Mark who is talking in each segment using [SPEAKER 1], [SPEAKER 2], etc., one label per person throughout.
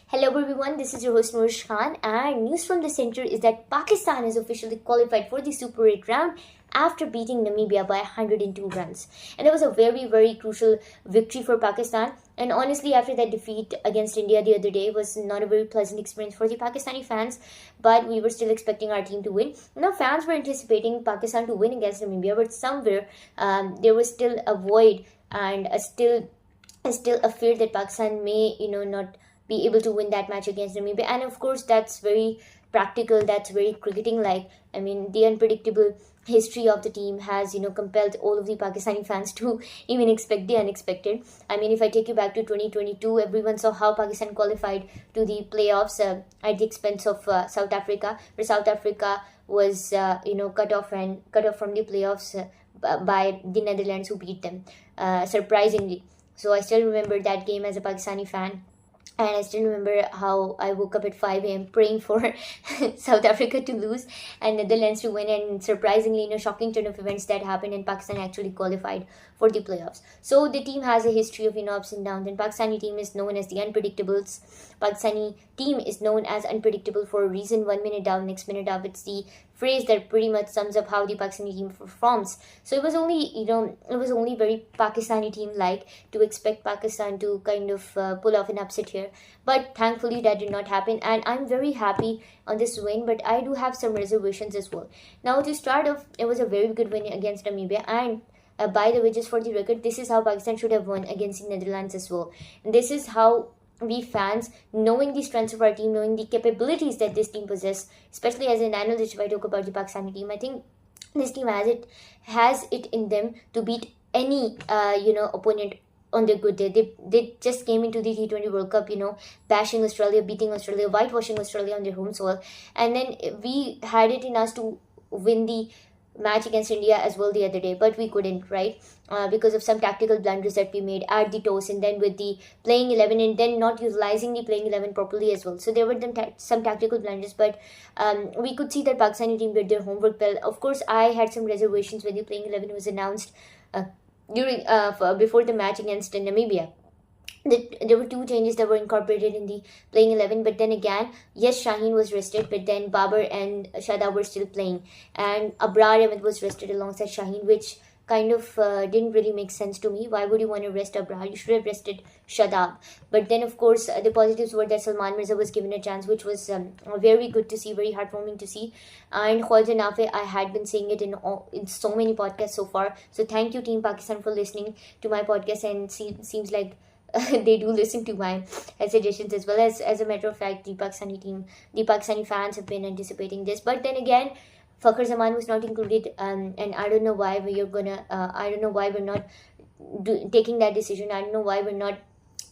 [SPEAKER 1] Hello everyone, this is your host Noorish Khan, and news from the center is that Pakistan has officially qualified for the Super 8 round after beating Namibia by 102 runs. And it was a very crucial victory for Pakistan. And honestly, after that defeat against India the other day was not a very pleasant experience for the Pakistani fans, but we were still expecting our team to win. Now, fans were anticipating Pakistan to win against Namibia, but somewhere there was still a void and still a fear that Pakistan may, not be able to win that match against Namibia. And of course, that's very practical, that's very cricketing like. I mean, the unpredictable history of the team has, compelled all of the Pakistani fans to even expect the unexpected. I mean, if I take you back to 2022, everyone saw how Pakistan qualified to the playoffs at the expense of South Africa, where South Africa was, cut off from the playoffs by the Netherlands, who beat them surprisingly. So I still remember that game as a Pakistani fan. And I still remember how I woke up at 5 a.m. praying for South Africa to lose and Netherlands to win. And surprisingly, shocking turn of events that happened, and Pakistan actually qualified for the playoffs. So the team has a history of ups and downs. And Pakistani team is known as the unpredictables. Pakistani team is known as unpredictable for a reason. 1 minute down, next minute up. It's the phrase that pretty much sums up how the Pakistani team performs. So it was only very Pakistani team like to expect Pakistan to kind of pull off an upset here. But thankfully that did not happen, and I'm very happy on this win, but I do have some reservations as well. Now, to start off, it was a very good win against Namibia, and by the way, just for the record, this is how Pakistan should have won against the Netherlands as well. And this is how we fans, knowing the strengths of our team, knowing the capabilities that this team possess, especially as an analyst, if I talk about the Pakistani team, I think this team has it in them to beat any opponent on their good day. They just came into the T20 World Cup, bashing Australia, beating Australia, whitewashing Australia on their home soil, and then we had it in us to win the match against India as well the other day, but we couldn't, right? Because of some tactical blunders that we made at the toss, and then with the playing 11, and then not utilizing the playing 11 properly as well. So there were some tactical blunders, but we could see that Pakistani team did their homework well. Of course, I had some reservations when the playing 11 was announced before the match against Namibia. There were two changes that were incorporated in the playing 11, but then again, yes, Shaheen was rested, but then Babar and Shadab were still playing, and Abrar Ahmed was rested alongside Shaheen, which kind of didn't really make sense to me. Why would you want to rest Abrar? You should have rested Shadab. But then, of course, the positives were that Salman Mirza was given a chance, which was very good to see, very heartwarming to see. And Khwaja Nafi, I had been saying it in so many podcasts so far. So thank you, Team Pakistan, for listening to my podcast, and seems like they do listen to my suggestions as well. As a matter of fact, the Pakistani fans have been anticipating this. But then again, Fakhar Zaman was not included, and I don't know why I don't know why we're not taking that decision. I don't know why we're not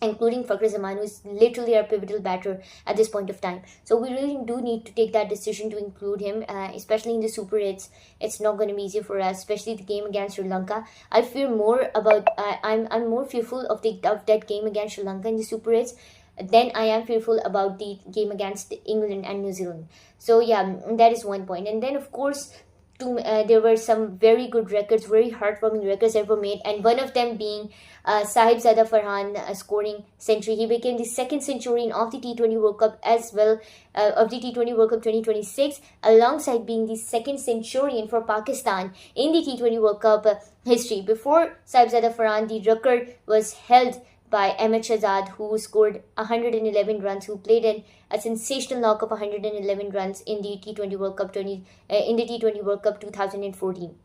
[SPEAKER 1] including Fakhar Zaman, who is literally our pivotal batter at this point of time. So we really do need to take that decision to include him, especially in the Super 8s. It's not going to be easy for us, especially the game against Sri Lanka. I fear more about. I'm more fearful of that game against Sri Lanka in the Super 8s than I am fearful about the game against England and New Zealand. So yeah, that is one point. And then, of course, there were some very good records, very heartwarming records that were made, and one of them being Sahibzada Farhan scoring century. He became the second centurion of the T20 World Cup as well, of the T20 World Cup 2026, alongside being the second centurion for Pakistan in the T20 World Cup history. Before Sahibzada Farhan, the record was held by Ahmed Shahzad, who scored 111 runs, who played a sensational knock of 111 runs in the T20 World Cup 2014.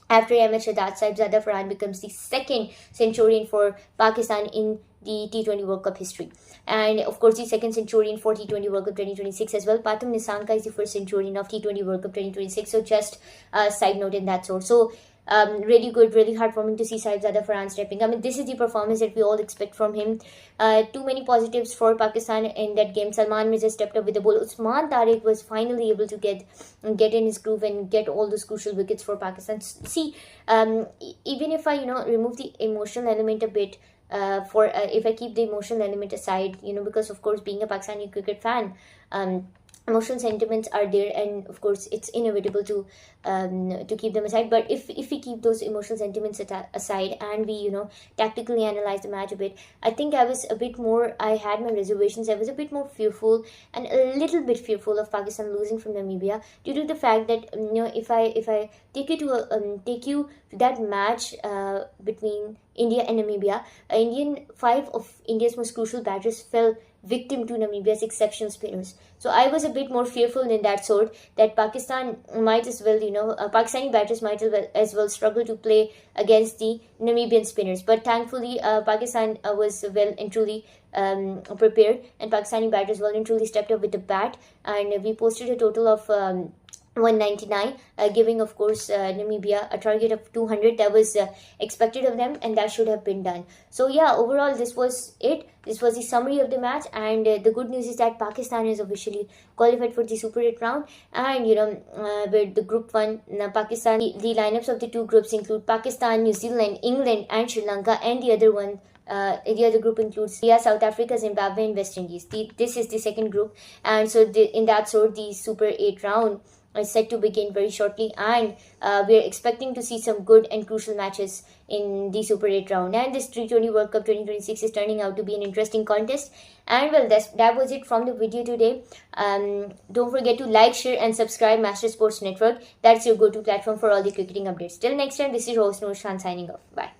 [SPEAKER 1] After Ahmed Shahzad, Sahibzada Farhan becomes the second centurion for Pakistan in the T20 World Cup history. And of course, the second centurion for T20 World Cup 2026 as well. Pathum Nissanka is the first centurion of T20 World Cup 2026. So just a side note in that sort. So really good, really heartwarming to see Sahibzada Farhan stepping. I mean, this is the performance that we all expect from him. Too many positives for Pakistan in that game. Salman Mirza stepped up with the ball. Usman Tariq was finally able to get in his groove and get all those crucial wickets for Pakistan. See, even if I remove the emotional element a bit, if I keep the emotional element aside, because of course, being a Pakistani cricket fan, emotional sentiments are there, and of course it's inevitable to keep them aside. But if we keep those emotional sentiments aside, and we tactically analyze the match a bit, I think I had my reservations. I was a bit more fearful, and a little bit fearful of Pakistan losing from Namibia, due to the fact that if I take you to that match between India and Namibia, five of India's most crucial batters fell victim to Namibia's exceptional spinners. So I was a bit more fearful in that sort, that Pakistan might as well, Pakistani batters might as well struggle to play against the Namibian spinners. But thankfully, Pakistan was well and truly prepared, and Pakistani batters well and truly stepped up with the bat, and we posted a total of 199, giving of course Namibia a target of 200 that was expected of them, and that should have been done. So yeah, overall this was it. This was the summary of the match, and the good news is that Pakistan is officially qualified for the Super 8 round. And with the group 1, Pakistan, the lineups of the two groups include Pakistan, New Zealand, England and Sri Lanka, and the other group includes India, South Africa, Zimbabwe and West Indies. This is the second group, and so in that sort, the Super 8 round is set to begin very shortly, and we are expecting to see some good and crucial matches in the Super 8 round. And this T20 World Cup 2026 is turning out to be an interesting contest. And well, that was it from the video today. Don't forget to like, share and subscribe Master Sports Network. That's your go-to platform for all the cricketing updates. Till next time, this is your host Noorish Khan signing off. Bye.